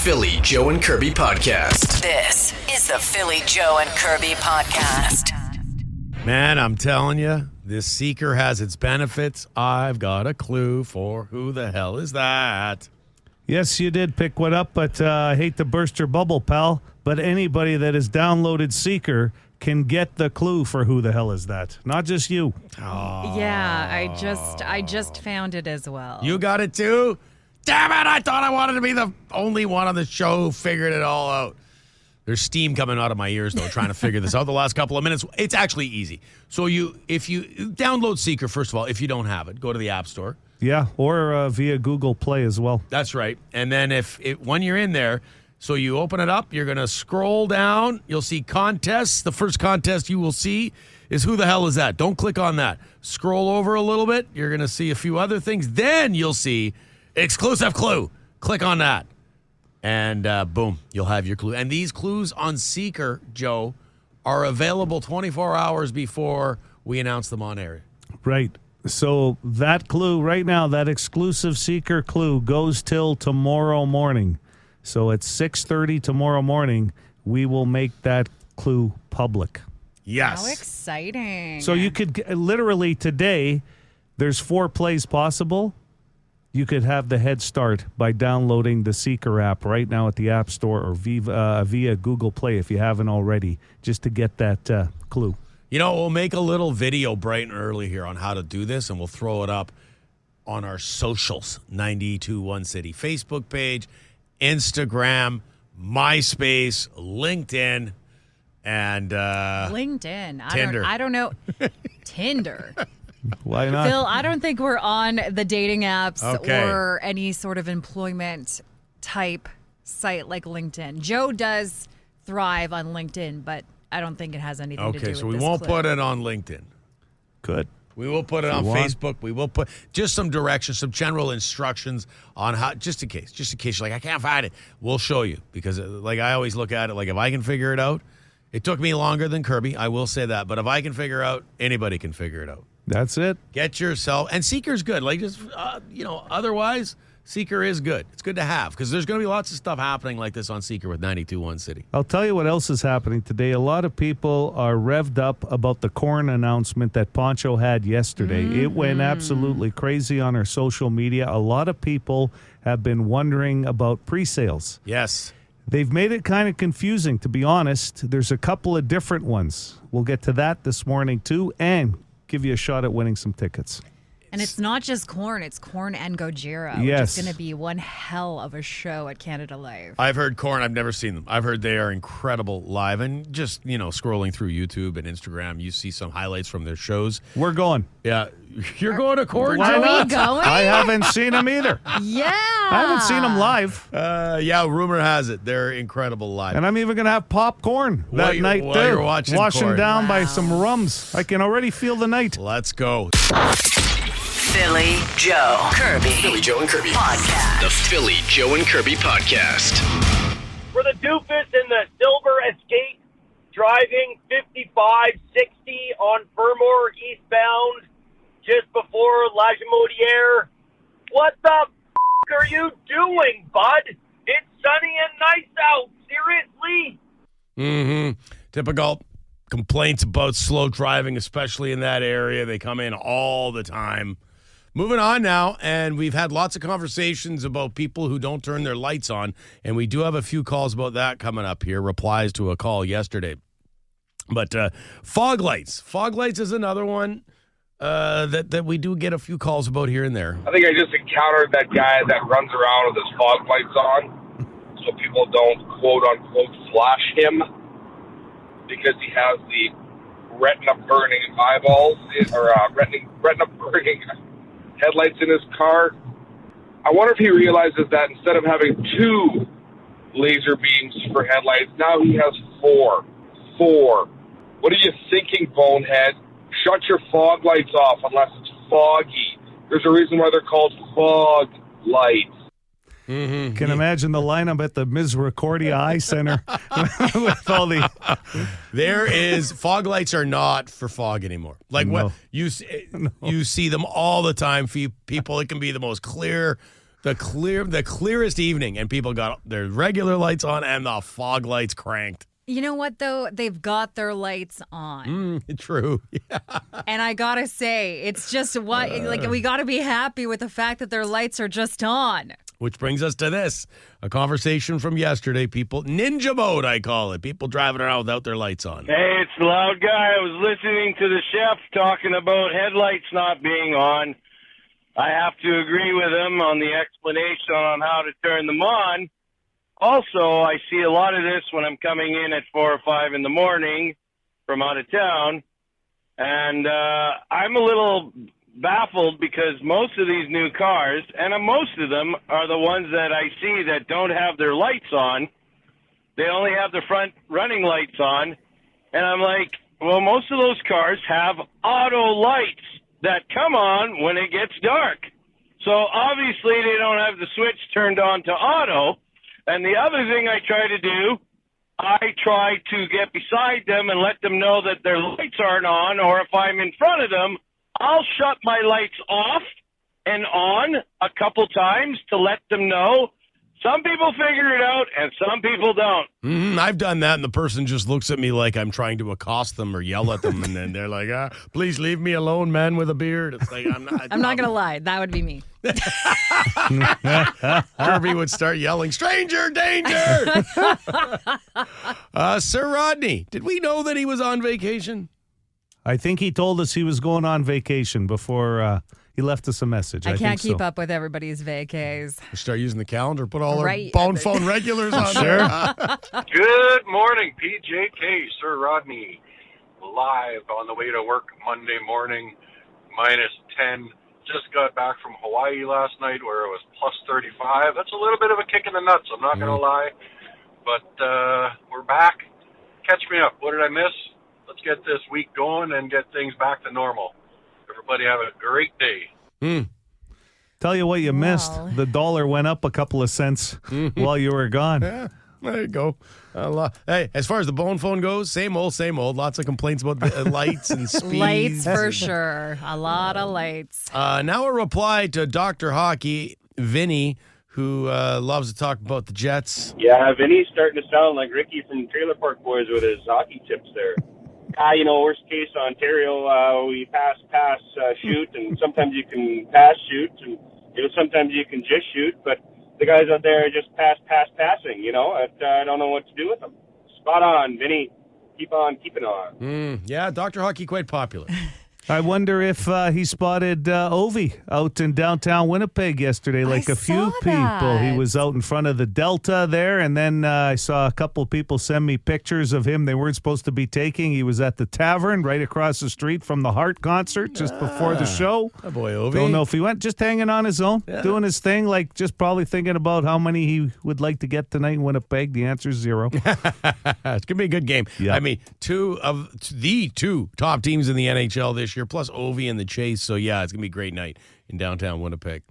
Philly Joe and Kirby podcast. This is the Philly Joe and Kirby podcast. Man, I'm telling you, this Seekr has its benefits. I've got a clue for who the hell is that. Yes, you did pick one up, but I hate to burst your bubble, pal, but anybody that has downloaded Seekr can get the clue for who the hell is that. Not just you. Oh. Yeah, I just found it as well. You got it too? Damn it, I thought I wanted to be the only one on the show who figured it all out. There's steam coming out of my ears, though, trying to figure this out the last couple of minutes. It's actually easy. So if you download Seekr, first of all, if you don't have it, go to the App Store. Yeah, or via Google Play as well. That's right. And then when you're in there, so you open it up, you're going to scroll down. You'll see contests. The first contest you will see is who the hell is that? Don't click on that. Scroll over a little bit. You're going to see a few other things. Then you'll see exclusive clue. Click on that. And boom, you'll have your clue. And these clues on Seekr, Joe, are available 24 hours before we announce them on air. Right. So that clue right now, that exclusive Seekr clue goes till tomorrow morning. So at 6:30 tomorrow morning, we will make that clue public. Yes. How exciting. So you could literally today, there's 4 plays possible. You could have the head start by downloading the Seekr app right now at the App Store or via Google Play if you haven't already, just to get that clue. You know, we'll make a little video bright and early here on how to do this, and we'll throw it up on our socials, 921 City Facebook page, Instagram, MySpace, LinkedIn, and LinkedIn. Tinder. I don't know. Tinder. Why not? Phil, I don't think we're on the dating apps Okay. or any sort of employment type site like LinkedIn. Joe does thrive on LinkedIn, but I don't think it has anything to do okay, with so we this won't clue. put it on LinkedIn. Good. We will put it on Facebook. We will put just some directions, some general instructions on how, just in case you're like, I can't find it. We'll show you because, like I always look at it, like if I can figure it out, it took me longer than Kirby. I will say that, but if I can figure out, anybody can figure it out. That's it. Get yourself, and Seekr's good. Like just otherwise, Seekr is good. It's good to have because there's going to be lots of stuff happening like this on Seekr with 92.1 City. I'll tell you what else is happening today. A lot of people are revved up about the corn announcement that Poncho had yesterday. It went absolutely crazy on our social media. A lot of people have been wondering about pre-sales. Yes. They've made it kind of confusing, to be honest. There's a couple of different ones. We'll get to that this morning, too, and give you a shot at winning some tickets. And it's not just corn, it's corn and Gojira, Yes. which is going to be one hell of a show at Canada Live. I've heard Korn. I've never seen them. I've heard they are incredible live. And just, scrolling through YouTube and Instagram, you see some highlights from their shows. We're going. Yeah. You're going to Korn? Why Are we not? going? I haven't seen them either. Yeah. I haven't seen them live. Yeah, rumor has it. They're incredible live. And I'm even going to have popcorn that night, while too. you're watching Washing Korn. down by some rums. I can already feel the night. Let's go. Philly Joe Kirby Philly Joe and Kirby podcast. The Philly Joe and Kirby podcast. For the doofus in the silver Escape driving 5560 on Fermor eastbound just before La Jamodiere, what the are you doing, bud? It's sunny and nice out. Seriously? Mm-hmm. Typical complaints about slow driving, especially in that area. They come in all the time. Moving on now, and we've had lots of conversations about people who don't turn their lights on, and we do have a few calls about that coming up here, replies to a call yesterday. But fog lights. Fog lights is another one that we do get a few calls about here and there. I think I just encountered that guy that runs around with his fog lights on so people don't quote-unquote flash him because he has the retina-burning eyeballs or retina-burning headlights in his car. I wonder if he realizes that instead of having 2 laser beams for headlights, now he has 4. 4. What are you thinking, bonehead? Shut your fog lights off unless it's foggy. There's a reason why they're called fog lights. Mm-hmm. Can imagine the lineup at the Misericordia Eye Center with all the... There is fog lights are not for fog anymore. Like No. what you see them all the time. For people, it can be the most clear The clearest evening, and people got their regular lights on and the fog lights cranked. You know what, though? They've got their lights on. True. Yeah. And I gotta say, it's just we gotta be happy with the fact that their lights are just on. Which brings us to this, a conversation from yesterday. People, ninja mode, I call it. People driving around without their lights on. Hey, it's the loud guy. I was listening to the chef talking about headlights not being on. I have to agree with him on the explanation on how to turn them on. Also, I see a lot of this when I'm coming in at 4 or 5 in the morning from out of town. And I'm a little baffled because most of these new cars, and most of them are the ones that I see that don't have their lights on. They only have the front running lights on. And I'm like, well, most of those cars have auto lights that come on when it gets dark. So obviously they don't have the switch turned on to auto. And the other thing I try to do, I try to get beside them and let them know that their lights aren't on, or if I'm in front of them, I'll shut my lights off and on a couple times to let them know. Some people figure it out, and some people don't. I've done that, and the person just looks at me like I'm trying to accost them or yell at them, and then they're like, please leave me alone, man with a beard. It's like, I'm not going to lie. That would be me. Kirby would start yelling, stranger danger! Sir Rodney, did we know that he was on vacation? I think he told us he was going on vacation before he left us a message. I can't keep up with everybody's vacays. We start using the calendar, put all Right. our phone regulars on there. Good morning, PJK, Sir Rodney, live on the way to work Monday morning, -10. Just got back from Hawaii last night where it was +35. That's a little bit of a kick in the nuts, I'm not going to lie. But we're back. Catch me up. What did I miss? Let's get this week going and get things back to normal. Everybody have a great day. Tell you what you missed. The dollar went up a couple of cents while you were gone. Yeah, there you go. Hey, as far as the bone phone goes, same old, same old. Lots of complaints about the lights and speeds. Lights for sure. A lot of lights. Now a reply to Dr. Hockey, Vinny, who loves to talk about the Jets. Yeah, Vinny's starting to sound like Ricky from Trailer Park Boys with his hockey tips there. Worst case, Ontario, we pass, shoot, and sometimes you can pass, shoot, and sometimes you can just shoot, but the guys out there are just passing, I don't know what to do with them. Spot on, Vinny. Keep on keeping on. Yeah, Dr. Hockey, quite popular. I wonder if he spotted Ovi out in downtown Winnipeg yesterday, like a few people. He was out in front of the Delta there, and then I saw a couple people send me pictures of him they weren't supposed to be taking. He was at the tavern right across the street from the Heart concert just before the show. Oh boy, Ovi. Don't know if he went, just hanging on his own, doing his thing, like just probably thinking about how many he would like to get tonight in Winnipeg. The answer is 0. It's going to be a good game. Yeah. I mean, two of the two top teams in the NHL this year, plus Ovi and the Chase. So, yeah, it's going to be a great night in downtown Winnipeg.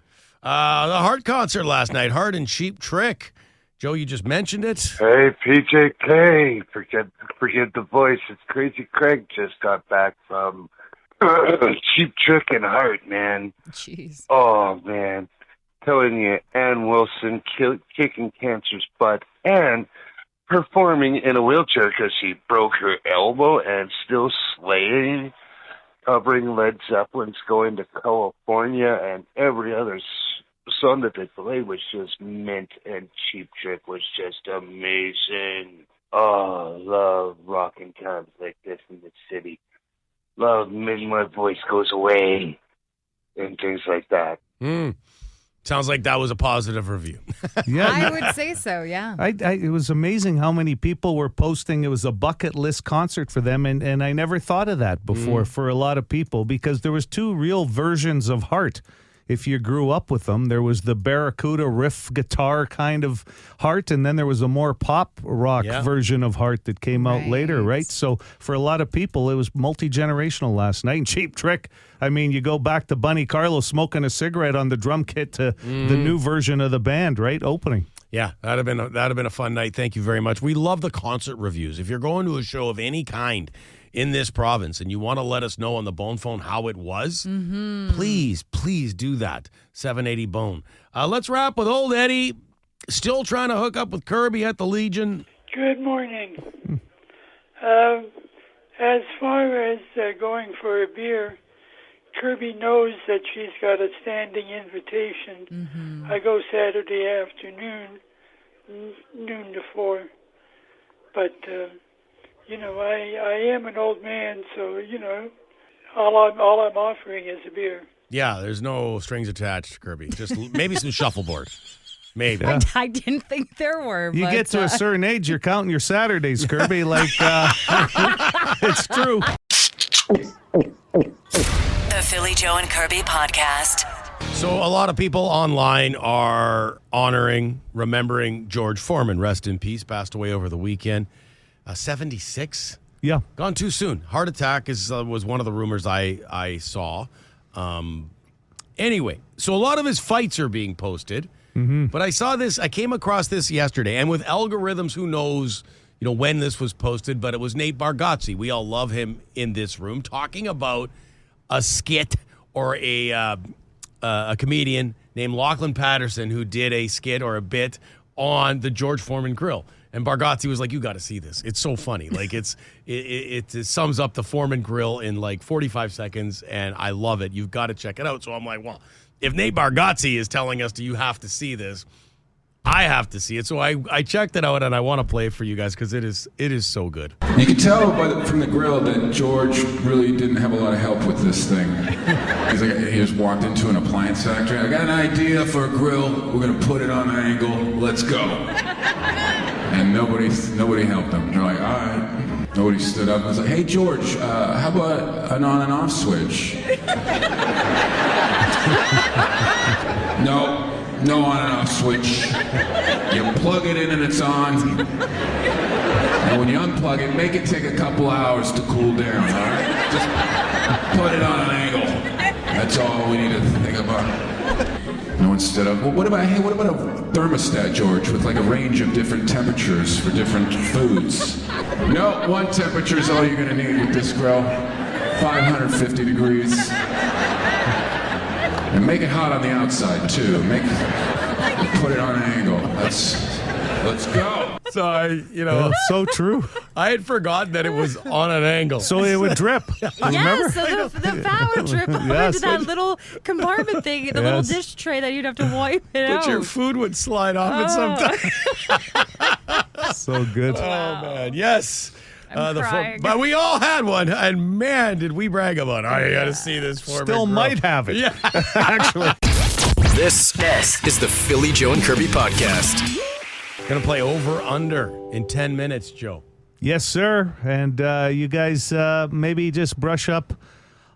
The Heart concert last night, Heart and Cheap Trick. Joe, you just mentioned it. Hey, PJK. Forget the voice. It's Crazy Craig just got back from Cheap Trick and Heart, man. Jeez. Oh, man. Telling you, Ann Wilson kicking cancer's butt and performing in a wheelchair because she broke her elbow and still slaying, covering Led Zeppelin's Going to California, and every other song that they played was just mint, and Cheap Trick was just amazing. Oh, love rocking times like this in the city. Love when my voice goes away and things like that. Sounds like that was a positive review. Yeah, I would say so, yeah. It was amazing how many people were posting. It was a bucket list concert for them, and I never thought of that before for a lot of people, because there was two real versions of Heart. If you grew up with them, there was the Barracuda riff guitar kind of Heart, and then there was a more pop rock version of Heart that came out later, right? So for a lot of people, it was multi-generational last night. And Cheap Trick, I mean, you go back to Bunny Carlo smoking a cigarette on the drum kit to the new version of the band, right? Opening. Yeah, that'd have been a fun night. Thank you very much. We love the concert reviews. If you're going to a show of any kind in this province and you want to let us know on the Bone phone how it was, please do that. 780 Bone. Let's wrap with old Eddie. Still trying to hook up with Kirby at the Legion. Good morning. As far as going for a beer, Kirby knows that she's got a standing invitation. I go Saturday afternoon, noon to 4. But, I am an old man, so, all I'm offering is a beer. Yeah, there's no strings attached, Kirby. Just maybe some shuffleboard. Maybe. Yeah. I didn't think there were. You but, get to a certain age, you're counting your Saturdays, Kirby. It's true. The Philly Joe and Kirby podcast. So a lot of people online are remembering George Foreman. Rest in peace. Passed away over the weekend. 76. Yeah. Gone too soon. Heart attack was one of the rumors I saw. Anyway, so a lot of his fights are being posted. But I came across this yesterday, and with algorithms, who knows, when this was posted, but it was Nate Bargatze. We all love him in this room, talking about a skit or a comedian named Lachlan Patterson who did a skit or a bit on the George Foreman grill. And Bargatze was like, you got to see this. It's so funny. Like it sums up the Foreman grill in like 45 seconds, and I love it. You've got to check it out. So I'm like, well, if Nate Bargatze is telling us you have to see this, I have to see it. So I checked it out, and I want to play it for you guys because it is so good. You can tell from the grill that George really didn't have a lot of help with this thing. He just walked into an appliance factory. I got an idea for a grill. We're going to put it on an angle. Let's go. And nobody helped him. They're like, all right. Nobody stood up and was like, hey, George, how about an on and off switch? No on and off switch. You plug it in and it's on. And when you unplug it, make it take a couple hours to cool down, all right? Just put it on an angle. That's all we need to think about. No one stood up. Well, what about a thermostat, George, with like a range of different temperatures for different foods? No, one temperature is all you're gonna need with this grill. 550 degrees. And make it hot on the outside too. Put it on an angle. Let's go. So That's so true. I had forgotten that it was on an angle. So it would drip. Remember? So the fat would drip over into that little compartment thing, the little dish tray that you'd have to wipe it out. But your food would slide off it sometimes. So good. Oh, man. Yes. Crying. But we all had one, and man, did we brag about it. I got to see this for Still might have it. Yeah. Actually. This is the Philly Joe and Kirby podcast. Going to play over-under in 10 minutes, Joe. Yes, sir. And you guys maybe just brush up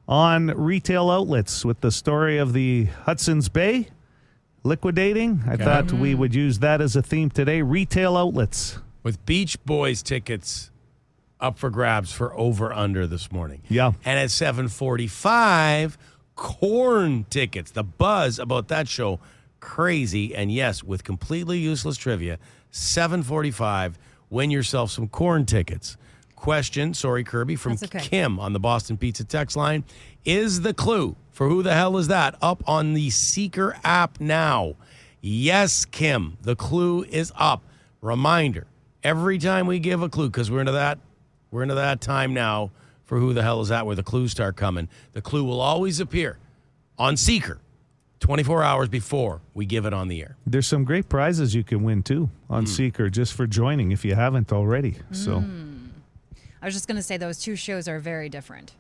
on retail outlets with the story of the Hudson's Bay liquidating. I thought we would use that as a theme today. Retail outlets. With Beach Boys tickets up for grabs for over-under this morning. Yeah. And at 7:45, Corn tickets. The buzz about that show, crazy. And yes, with completely useless trivia, 7:45, win yourself some Corn tickets. Question, sorry, Kirby, from Kim on the Boston Pizza text line. Is the clue for who the hell is that up on the Seekr app now? Yes, Kim, the clue is up. Reminder, every time we give a clue, because we're into that time now for who the hell is that, where the clues start coming. The clue will always appear on Seekr 24 hours before we give it on the air. There's some great prizes you can win, too, on Seekr just for joining if you haven't already. So, I was just going to say those two shows are very different.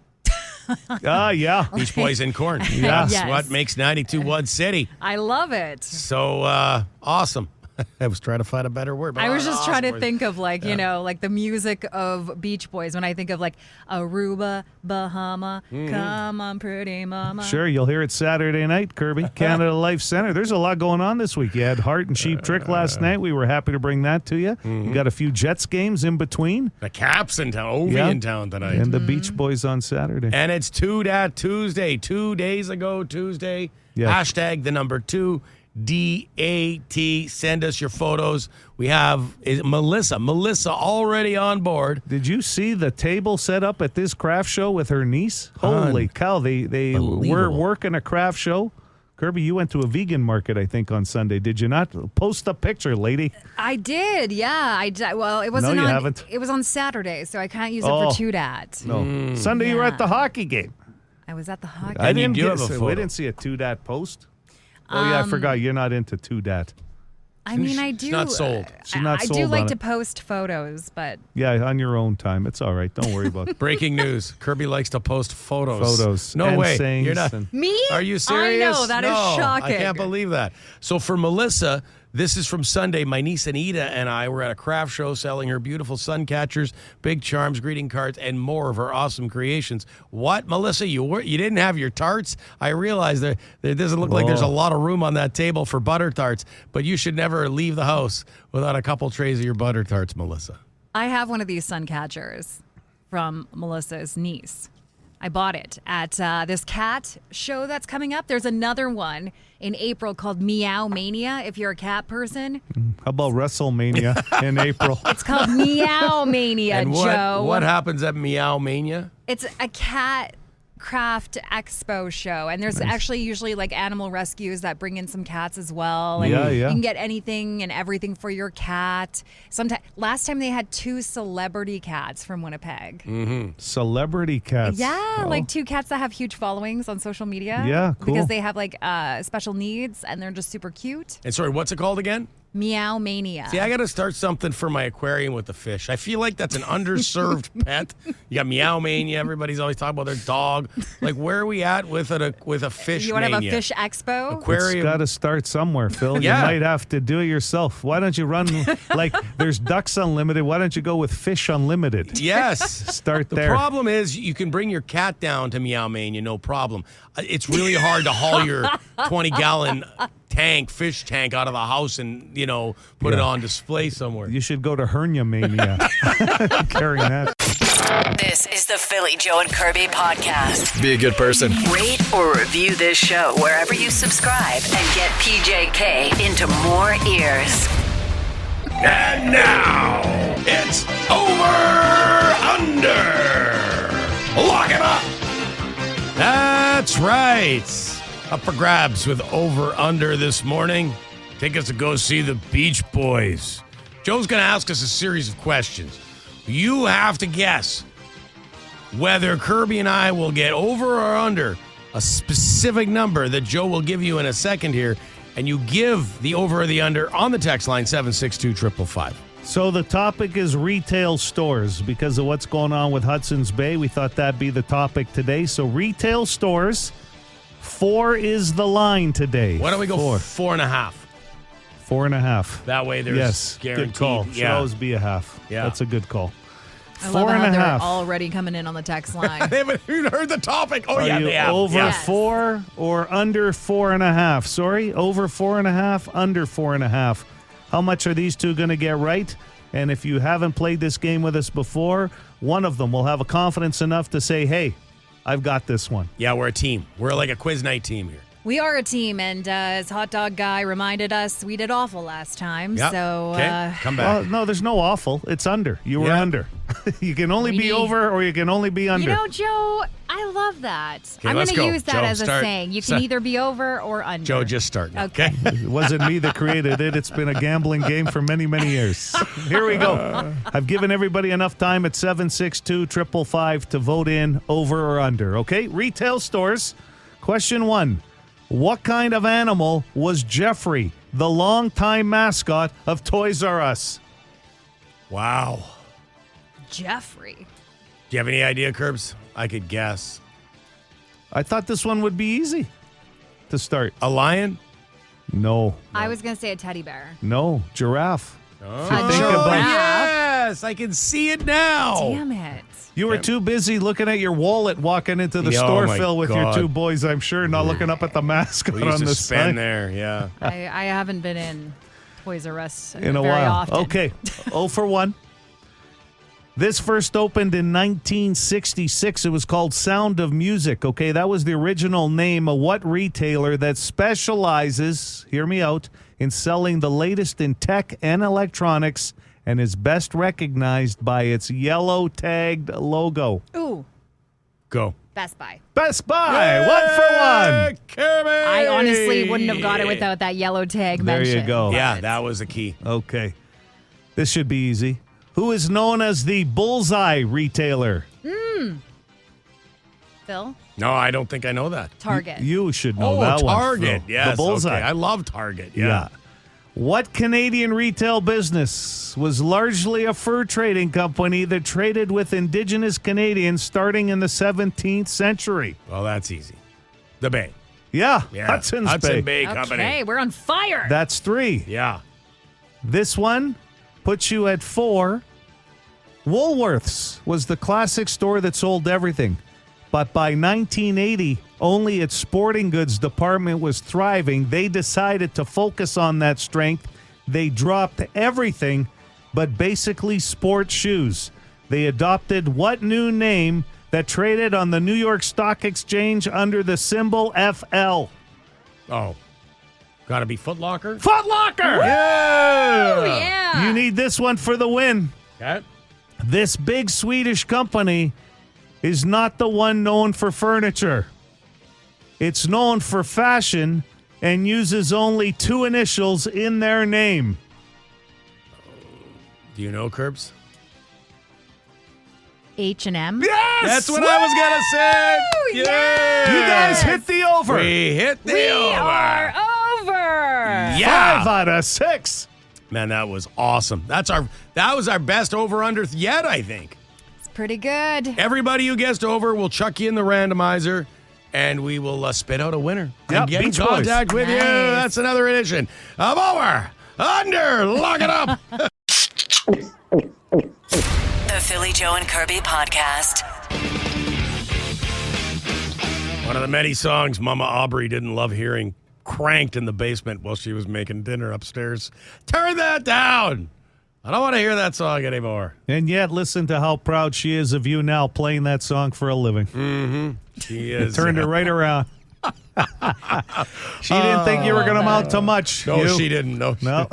Yeah. Beach Boys and Corn. Yeah. That's what makes 92 One City. I love it. So awesome. I was trying to find a better word. But I was just awesome trying to word. think of like the music of Beach Boys when I think of like Aruba, Bahama, come on pretty mama. Sure, you'll hear it Saturday night, Kirby. Canada Life Center. There's a lot going on this week. You had Heart and Sheep Trick last night. We were happy to bring that to you. You got a few Jets games in between. The Caps in town, Ovi in town tonight. And the Beach Boys on Saturday. And it's Tuesday. 2 days ago, Tuesday. Yes. Hashtag the number 2. DAT. Send us your photos. We have Melissa already on board. Did you see the table set up at this craft show with her niece? Holy cow, they were working a craft show. Kirby, you went to a vegan market, I think, on Sunday. Did you not? Post a picture, lady. I did, yeah. Well, it wasn't No, you on. haven't. It was on Saturday, so I can't use it for Toodat. No. Sunday you were at the hockey game. I was at the hockey. I didn't you do have a photo. We didn't see a Toodat post. Oh, yeah, I forgot. You're not into Toodat. I mean, I do. She's not sold. She's not I sold do like on to it. post photos, but Yeah, on your own time. It's all right. Don't worry about it. Breaking news. Kirby likes to post photos. Photos. No and way. sayings You're not. and- me? Are you serious? I know, that is No, shocking. I can't believe that. So for Melissa, this is from Sunday. My niece Anita and I were at a craft show selling her beautiful sun catchers, big charms, greeting cards, and more of her awesome creations. What, Melissa? You didn't have your tarts? I realize there doesn't look like there's a lot of room on that table for butter tarts, but you should never leave the house without a couple trays of your butter tarts, Melissa. I have one of these sun catchers from Melissa's niece. I bought it at this cat show that's coming up. There's another one in April called Meow Mania, if you're a cat person. How about WrestleMania in April? It's called Meow Mania, And Joe. what happens at Meow Mania? It's a cat craft expo show, and there's actually usually like animal rescues that bring in some cats as well. And Yeah. you can get anything and everything for your cat. Last time they had 2 celebrity cats from Winnipeg. Celebrity cats. Yeah, Oh. like 2 cats that have huge followings on social media. Yeah, cool. Because they have like special needs and they're just super cute. And sorry, what's it called again? Meow Mania. See, I got to start something for my aquarium with the fish. I feel like that's an underserved pet. You got Meow Mania. Everybody's always talking about their dog. Like, where are we at with a fish You want to have a mania? fish expo? Aquarium. It's got to start somewhere, Phil. Yeah. You might have to do it yourself. Why don't you run like there's Ducks Unlimited? Why don't you go with Fish Unlimited? Yes. Start The there. problem is you can bring your cat down to Meow Mania, no problem. It's really hard to haul your 20-gallon fish tank out of the house and, put it on display somewhere. You should go to Hernia Mania carrying that. This is the Philly Joe and Kirby podcast. Be a good person. Rate or review this show wherever you subscribe and get PJK into more ears. And now, it's over under. Lock it up. That's right. Up for grabs with over under this morning. Take us to go see the Beach Boys. Joe's going to ask us a series of questions. You have to guess whether Kirby and I will get over or under a specific number that Joe will give you in a second here. And you give the over or the under on the text line 762-555. So the topic is retail stores because of what's going on with Hudson's Bay. We thought that'd be the topic today. So retail stores, 4 is the line today. Why don't we go 4.5? 4.5. That way there's Yes, guaranteed. good call. Should Yeah. always be a half. Yeah. That's a good call. I love how 4.5. they're already coming in on the text line. They haven't even heard the topic. Oh, Are yeah, you they have. over Yeah. 4 or under 4.5? Sorry, over 4.5, under 4.5. How much are these two going to get right? And if you haven't played this game with us before, one of them will have a confidence enough to say, hey, I've got this one. Yeah, we're a team. We're like a quiz night team here. We are a team, and as Hot Dog Guy reminded us, we did awful last time. Yep. So Okay, come back. Well, no, there's no awful. It's under. You were Yeah. under. You can only be over or you can only be under. You know, Joe, I love that. Okay, I'm let's going to go. use that Joe, as a start. saying. You can Start. either be over or under. Joe, just start now, okay? It wasn't me that created it. It's been a gambling game for many, many years. Here we go. I've given everybody enough time at 762-555 to vote in over or under. Okay, retail stores. Question 1. What kind of animal was Jeffrey, the longtime mascot of Toys R Us? Wow. Jeffrey. Do you have any idea, Curbs? I could guess. I thought this one would be easy to start. A lion? No. I was going to say a teddy bear. No. Giraffe. Oh, If you think about yes. I can see it now. Damn it. You were too busy looking at your wallet walking into the Oh, store, my Phil, with your God. 2 boys, I'm sure, not looking up at the mascot We on used the to spend side. there, yeah. I haven't been in Toys R Us In a very while. often. Okay. 0 for 1. This first opened in 1966. It was called Sound of Music. Okay, that was the original name of what retailer that specializes, hear me out, in selling the latest in tech and electronics and is best recognized by its yellow tagged logo. Ooh, Go. Best Buy. Best Buy, 1 for 1. Kirby! I honestly wouldn't have got it without that yellow tag There mention. you go. Yeah, that was the key. Okay. This should be easy. Who is known as the Bullseye retailer? Phil? No, I don't think I know that. Target. You should know Oh, that one. Target. Phil. Yes. The Bullseye. Okay. I love Target. Yeah. What Canadian retail business was largely a fur trading company that traded with Indigenous Canadians starting in the 17th century? Well, that's easy. The Bay. Yeah, Yeah. Hudson's Hudson Bay. Bay Company. Okay, we're on fire. That's 3. Yeah. This one puts you at 4. Woolworths was the classic store that sold everything. But by 1980, only its sporting goods department was thriving. They decided to focus on that strength. They dropped everything but basically sports shoes. They adopted what new name that traded on the New York Stock Exchange under the symbol FL? Oh. Got to be Foot Locker? Foot Locker! Oh, yeah. You need this one for the win. Okay. This big Swedish company is not the one known for furniture. It's known for fashion and uses only 2 initials in their name. Do you know, Curbs? H&M. Yes! That's what I was going to say. yes! You guys hit the over. We hit the We over. are over. Yeah. 5 out of 6. Man, that was awesome. That was our best over-under yet, I think. It's pretty good. Everybody who guessed over, will chuck you in the randomizer, and we will spit out a winner. Yep, And get in Beach Boys. contact with you. Nice. That's another edition of Over, Under, Lock It Up. The Philly Joe and Kirby Podcast. One of the many songs Mama Aubrey didn't love hearing cranked in the basement while she was making dinner upstairs. Turn that down. I don't want to hear that song anymore. And yet, listen to how proud she is of you now playing that song for a living. She is. Turned her right around. She didn't think you were going to amount to much. No, you. she didn't. No. No.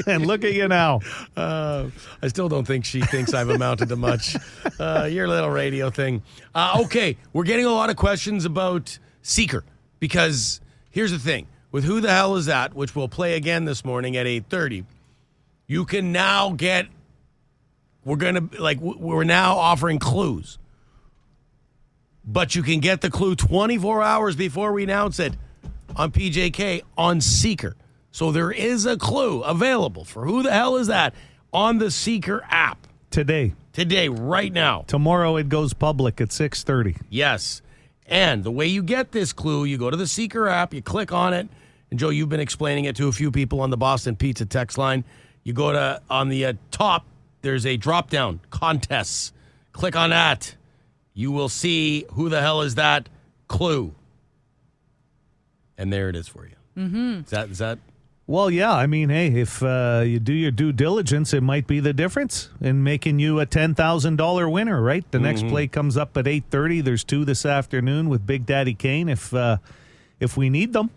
And look at you now. I still don't think she thinks I've amounted to much. Your little radio thing. Okay, we're getting a lot of questions about Seekr because here's the thing. With Who the Hell Is That, which we'll play again this morning at 8:30, you can now get, we're now offering clues. But you can get the clue 24 hours before we announce it on PJK on Seekr. So there is a clue available for Who the Hell Is That on the Seekr app. Today, Right now. tomorrow it goes public at 6:30. Yes. And the way you get this clue, you go to the Seekr app, you click on it, and Joe, you've been explaining it to a few people on the Boston Pizza text line. You go to, on the top, there's a drop-down, contests. Click on that. You will see Who the Hell Is That clue. And there it is for you. Mm-hmm. Is that? Well, yeah. I mean, hey, if you do your due diligence, it might be the difference in making you a $10,000 winner, right? The next play comes up at 8:30. There's 2 this afternoon with Big Daddy Kane if we need them.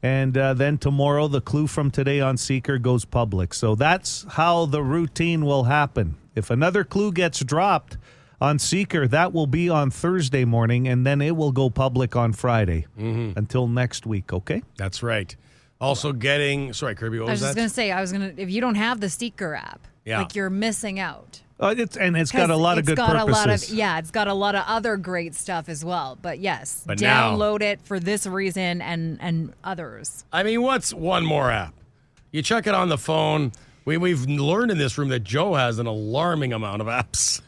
And then tomorrow, the clue from today on Seekr goes public. So that's how the routine will happen. If another clue gets dropped on Seekr, that will be on Thursday morning, and then it will go public on Friday until next week, okay? That's right. Also sorry, Kirby, what I was was just that? going to say, if you don't have the Seekr app, Yeah. you're missing out. It's got a lot of good purposes. It's got a lot of other great stuff as well. But yes, But now- download it for this reason and others. I mean, what's one more app? You check it on the phone. We've learned in this room that Joe has an alarming amount of apps.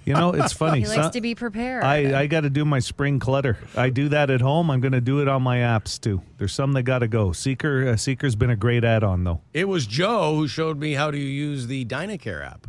You know, it's funny. He likes to be prepared. I got to do my spring clutter. I do that at home. I'm going to do it on my apps, too. There's some that got to go. Seekr's been a great add-on, though. It was Joe who showed me how to use the Dynacare app.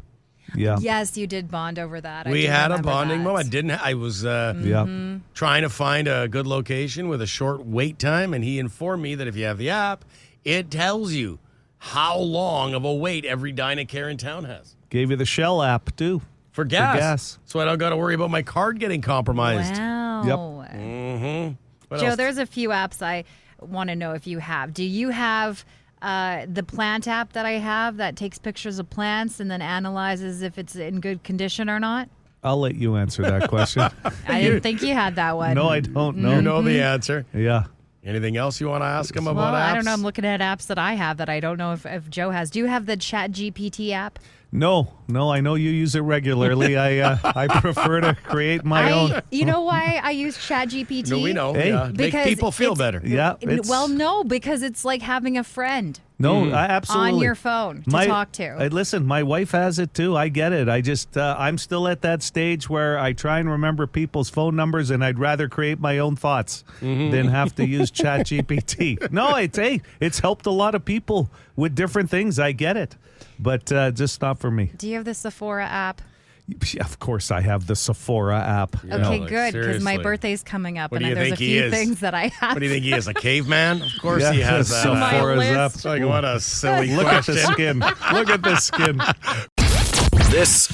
Yeah. Yes, you did bond over that. We do had a remember bonding that. moment. I was Yeah. trying to find a good location with a short wait time, and he informed me that if you have the app, it tells you how long of a wait every Dynacare in town has. Gave you the Shell app, too. For gas. So I don't got to worry about my card getting compromised. Wow. Yep. Mm-hmm. Joe, there's a few apps I want to know if you have. Do you have the plant app that I have that takes pictures of plants and then analyzes if it's in good condition or not? I'll let you answer that question. I didn't think you had that one. No, I don't know. You know the answer. Yeah. Anything else you want to ask him about Well, apps? I don't know. I'm looking at apps that I have that I don't know if Joe has. Do you have the ChatGPT app? No. I know you use it regularly. I prefer to create my own. You know why I use ChatGPT? No, we know. Hey. Yeah. Make Because people feel it's- better. Yeah. Well, no, because it's like having a friend No, absolutely. on your phone to talk to. Listen, my wife has it too. I get it. I just, I'm still at that stage where I try and remember people's phone numbers, and I'd rather create my own thoughts than have to use ChatGPT. No, it's helped a lot of people with different things. I get it, but just not for me. Do you have the Sephora app? Yeah, of course, I have the Sephora app. Yeah, Okay, like, good, because my seriously. birthday's coming up, What do and you there's a think he few is? things that I have. What do you think he is, a caveman? Of course Yeah, he has that. Sephora's My up. list. Like, what a silly Look at question. the skin. Look at the skin. This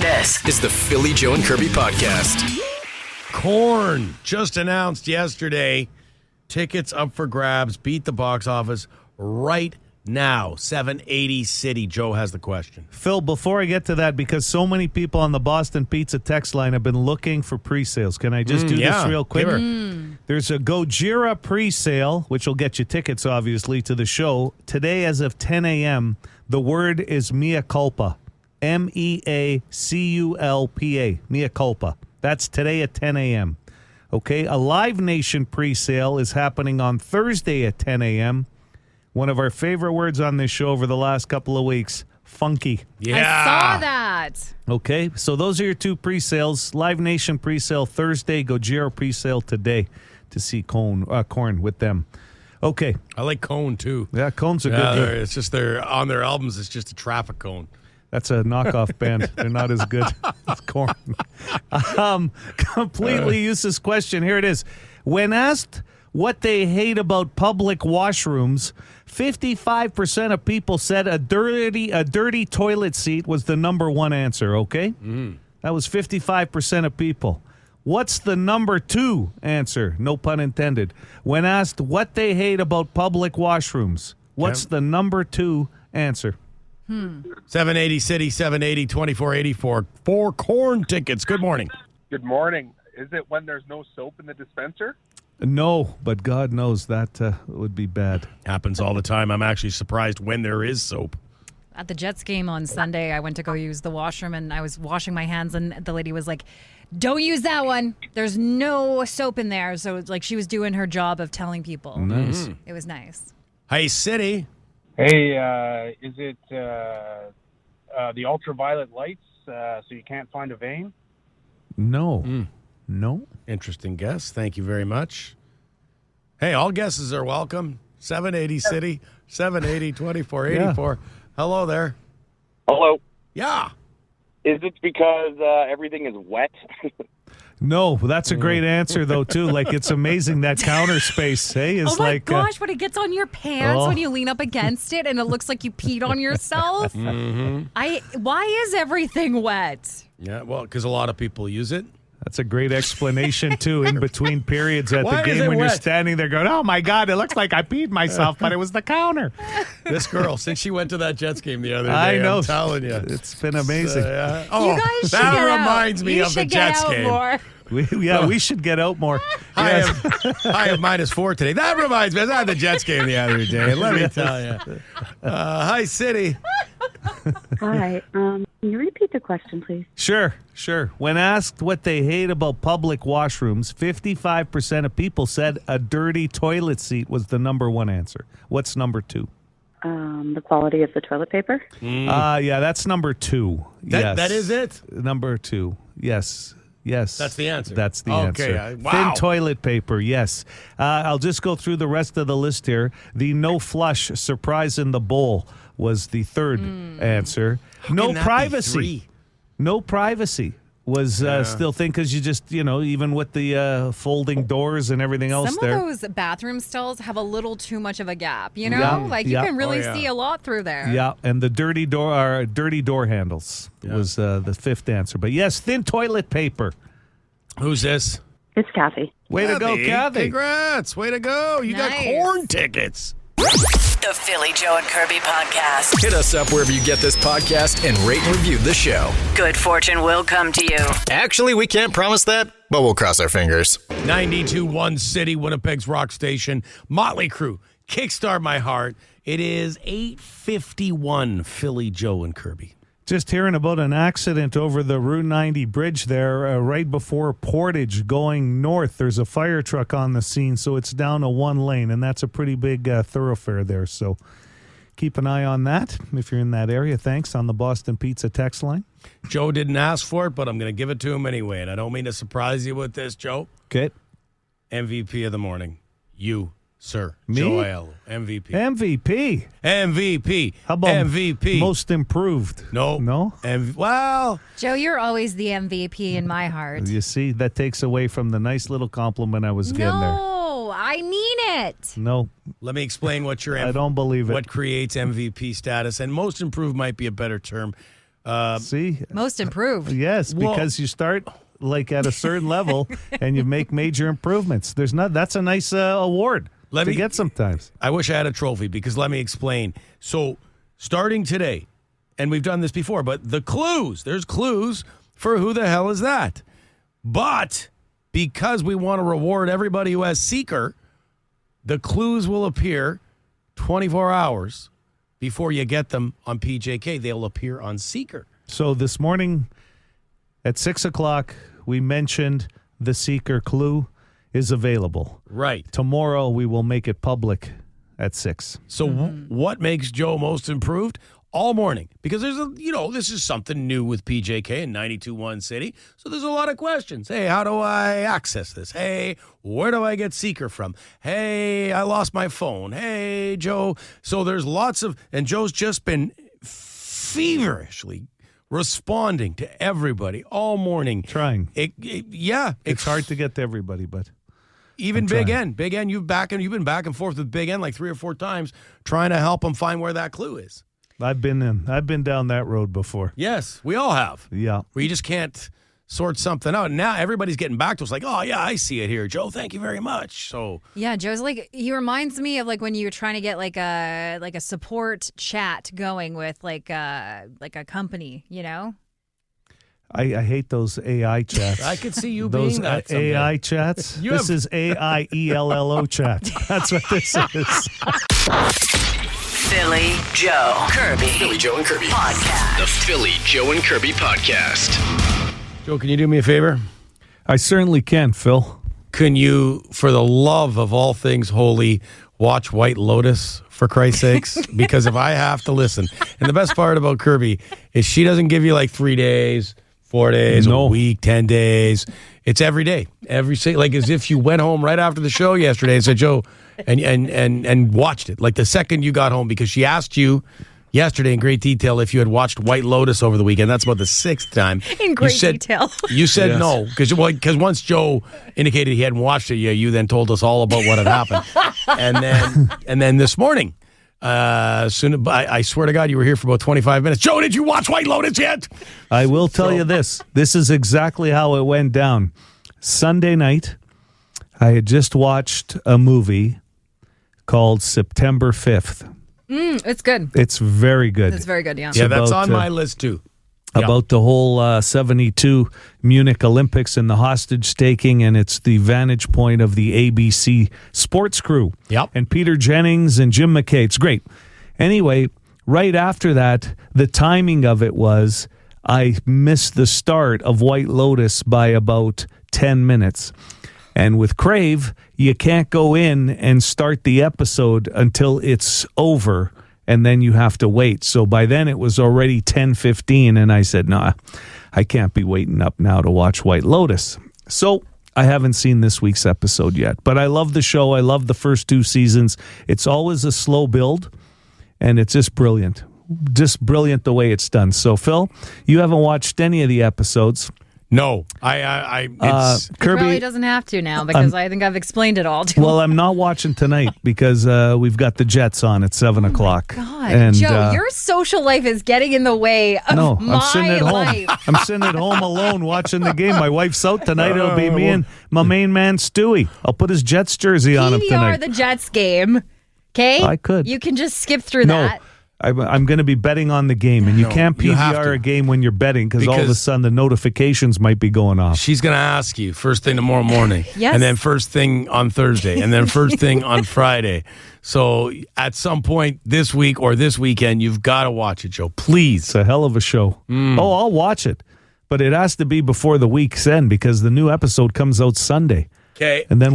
is the Philly Joe and Kirby podcast. Korn just announced yesterday. Tickets up for grabs. Beat the box office right now. 780 City. Joe has the question. Phil, before I get to that, because so many people on the Boston Pizza text line have been looking for pre-sales, can I just do yeah, this real quick? give her. There's a Gojira pre-sale, which will get you tickets, obviously, to the show. Today, as of 10 a.m., the word is mea culpa. MEACULPA. Mea culpa. That's today at 10 a.m. Okay, a Live Nation pre-sale is happening on Thursday at 10 a.m. One of our favorite words on this show over the last couple of weeks, funky. Yeah. I saw that. Okay, so those are your two pre-sales. Live Nation pre-sale Thursday, Gojira pre-sale today to see Korn with them. Okay. I like cone, too. Yeah, Cone's a Yeah, good. it's just on their albums, it's just a traffic cone. That's a knockoff band. They're not as good as Korn. Completely useless question. Here it is. When asked what they hate about public washrooms, 55% of people said a dirty toilet seat was the number one answer, okay? That was 55% of people. What's the number two answer? No pun intended. When asked what they hate about public washrooms, what's the number two answer? 780 City, 780 2484. 4 Korn tickets. Good morning. Good morning. Is it when there's no soap in the dispenser? No, but God knows that would be bad. Happens all the time. I'm actually surprised when there is soap. At the Jets game on Sunday, I went to go use the washroom, and I was washing my hands, and the lady was like, "Don't use that one. There's no soap in there." So it's like she was doing her job of telling people. Nice. It was nice. Hey, City. Hey, is it the ultraviolet lights so you can't find a vein? No. No. Interesting guess. Thank you very much. Hey, all guesses are welcome. 780 City, 780 2484. Hello there. Hello. Yeah. Is it because everything is wet? No, that's a great answer, though, too. Like, it's amazing that counter space, hey? Is Oh my like, gosh, when it gets on your pants when you lean up against it and it looks like you peed on yourself. Why is everything wet? Yeah, well, because a lot of people use it. That's a great explanation, too, in between periods at Why the is game it when you're wet? standing there going, oh, my God, it looks like I peed myself, but it was the counter. This girl, since she went to that Jets game the other day, I know. I'm telling you. It's been amazing. Oh, You guys should that get reminds out. me You of the should get Jets out game. more. We should get out more. High Yes. of -4 today. That reminds me. I was at the Jets game the other day. Let me tell you. Hi, City. Hi. Can you repeat the question, please? Sure. When asked what they hate about public washrooms, 55% of people said a dirty toilet seat was the number one answer. What's number two? The quality of the toilet paper? Yeah, that's number two. Yes. That is it? Number two. Yes. That's the answer. That's the Okay, answer. wow. Thin toilet paper, yes. I'll just go through the rest of the list here. The no flush surprise in the bowl was the third answer. How No can that be privacy. three? No privacy was still thin because you just, even with the folding doors and everything else Some there. of those bathroom stalls have a little too much of a gap, you know? Yeah. You can really see a lot through there. Yeah, and the dirty door handles was the fifth answer. But yes, thin toilet paper. Who's this? It's Kathy. Way to go, Kathy. Congrats. Way to go. You got corn tickets. The Philly Joe and Kirby podcast. Hit us up wherever you get this podcast and rate and review the show. Good fortune will come to you. Actually, we can't promise that, but we'll cross our fingers. 92.1 City, Winnipeg's rock station. Motley Crue, Kickstart My Heart. It is 8:51, Philly Joe and Kirby. Just hearing about an accident over the Route 90 bridge there right before Portage going north. There's a fire truck on the scene, so it's down to one lane, and that's a pretty big thoroughfare there. So keep an eye on that if you're in that area. Thanks on the Boston Pizza text line. Joe didn't ask for it, but I'm going to give it to him anyway, and I don't mean to surprise you with this, Joe. Okay. MVP of the morning. You, sir. Me? Joe Aiello. MVP. MVP. How about MVP? Most improved? No. Well, Joe, you're always the MVP in my heart. You see, that takes away from the nice little compliment I was getting there. No, I mean it. No. Let me explain what your I don't believe it. What creates MVP status, and most improved might be a better term. See? Most improved. Yes, because you start at a certain level and you make major improvements. That's a nice award to get sometimes. I wish I had a trophy because let me explain. So starting today, and we've done this before, but there's clues for who the hell is that. But because we want to reward everybody who has Seekr, the clues will appear 24 hours before you get them on PJK. They'll appear on Seekr. So this morning at 6 o'clock, we mentioned the Seekr clue is available. Right. Tomorrow, we will make it public at 6. So what makes Joe most improved? All morning. Because this is something new with PJK in 92.1 City. So there's a lot of questions. Hey, how do I access this? Hey, where do I get Seekr from? Hey, I lost my phone. Hey, Joe. So there's lots of, and Joe's just been feverishly responding to everybody all morning. Trying. It's hard to get to everybody, but even Big N, you've been back and forth with Big N like 3 or 4 times trying to help him find where that clue is. I've been down that road before. Yes, we all have. Yeah. Where you just can't sort something out. Now everybody's getting back to us like, oh yeah, I see it here, Joe. Thank you very much. So yeah, Joe's he reminds me of when you're trying to get a support chat going with a company, I hate those AI chats. I could see you those being that someday. AI chats. This is AIELLO chat. That's what this is. Philly Joe Kirby. Philly Joe and Kirby podcast. The Philly Joe and Kirby podcast. Joe, can you do me a favor? I certainly can, Phil. Can you, for the love of all things holy, watch White Lotus, for Christ's sakes? Because if I have to listen, and the best part about Kirby is she doesn't give you 3 days, 4 days, a week, 10 days. It's every day, as if you went home right after the show yesterday and said, Joe, and watched it. The second you got home, because she asked you yesterday in great detail if you had watched White Lotus over the weekend. That's about the 6th time. In great detail. You said no, because once Joe indicated he hadn't watched it yet, you then told us all about what had happened. and then this morning, I swear to God, you were here for about 25 minutes. Joe, did you watch White Lotus yet? I will tell you this. This is exactly how it went down. Sunday night, I had just watched a movie called September 5th. It's good. It's very good. It's very good, yeah. Yeah, that's on my list too. About the whole 72 Munich Olympics and the hostage taking, and it's the vantage point of the ABC sports crew. Yep. And Peter Jennings and Jim McKay. It's great. Anyway, right after that, the timing of it was I missed the start of White Lotus by about 10 minutes. And with Crave, you can't go in and start the episode until it's over, and then you have to wait. So by then it was already 10:15, and I said, nah, I can't be waiting up now to watch White Lotus. So I haven't seen this week's episode yet, but I love the show. I love the first 2 seasons. It's always a slow build, and it's just brilliant. Just brilliant the way it's done. So, Phil, you haven't watched any of the episodes. No, it's Kirby Probably doesn't have to now because I think I've explained it all to him. Well, I'm not watching tonight because we've got the Jets on at 7 o'clock. God, and, Joe, your social life is getting in the way of my I'm sitting at life. home. I'm sitting at home alone watching the game. My wife's out tonight. It'll be me and my main man Stewie. I'll put his Jets jersey on him tonight. PVR the Jets game. Okay, I could. You can just skip through that. I'm going to be betting on the game, and you can't PVR a game when you're betting because all of a sudden the notifications might be going off. She's going to ask you first thing tomorrow morning, Yes. and then first thing on Thursday, and then first thing on Friday. So at some point this week or this weekend, you've got to watch it, Joe. Please. It's a hell of a show. Oh, I'll watch it, but it has to be before the week's end because the new episode comes out Sunday. Okay. And then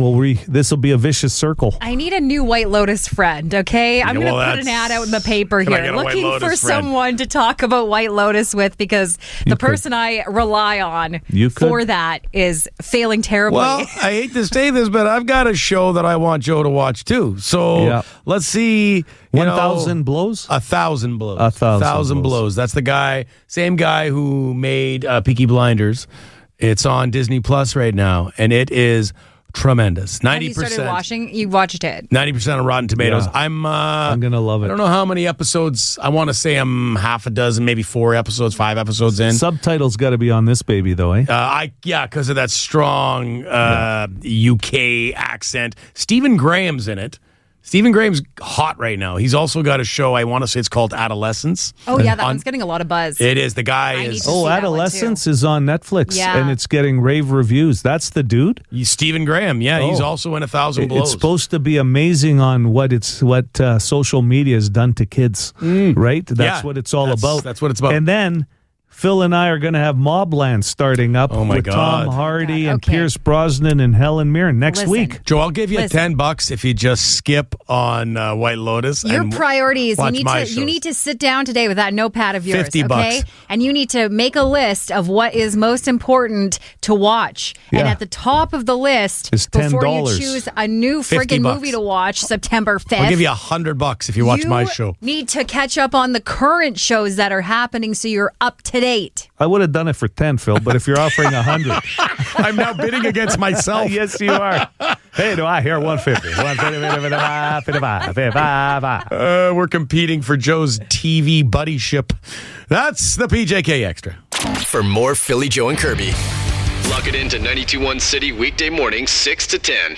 this will be a vicious circle. I need a new White Lotus friend, okay? I'm going to put an ad out in the paper Can I here get a White looking Lotus for friend? someone to talk about White Lotus with because the person I rely on for that is failing terribly. Well, I hate to say this, but I've got a show that I want Joe to watch too. So let's see. 1,000 blows? 1,000 blows. 1,000 blows. That's the same guy who made Peaky Blinders. It's on Disney Plus right now, and it is tremendous. 90%. Have you started watching? You watched it. 90% of Rotten Tomatoes. Yeah. I'm going to love it. I don't know how many episodes. I want to say I'm half a dozen, maybe 4 episodes, 5 episodes in. Subtitles got to be on this baby, though, eh? Because of that strong UK accent. Stephen Graham's in it. Stephen Graham's hot right now. He's also got a show, I want to say it's called Adolescence. Oh, yeah, that one's getting a lot of buzz. It is. The guy is... Adolescence is on Netflix, Yeah. and it's getting rave reviews. That's the dude? Stephen Graham, yeah. He's also in 1,000 Blows. It's supposed to be amazing on what social media has done to kids, right? That's what it's all about. That's what it's about. And then... Phil and I are going to have Mobland starting up with God. Tom Hardy and Pierce Brosnan and Helen Mirren next week. Joe, I'll give you $10 if you just skip on White Lotus. Your and priorities. watch You need to sit down today with that notepad of yours. $50. Okay? And you need to make a list of what is most important to watch. And Yeah. at the top of the list, Is before you $10. choose a new friggin' $50. movie to watch September 5th. I'll give you $100 if you watch my show. Need to catch up on the current shows that are happening so you're up to date. I would have done it for 10, Phil, but if you're offering 100. I'm now bidding against myself. Yes, you are. Hey, do I hear 150? 150. We're competing for Joe's TV buddyship. That's the PJK Extra. For more Philly, Joe, and Kirby, log it into 92.1 City weekday mornings 6 to 10.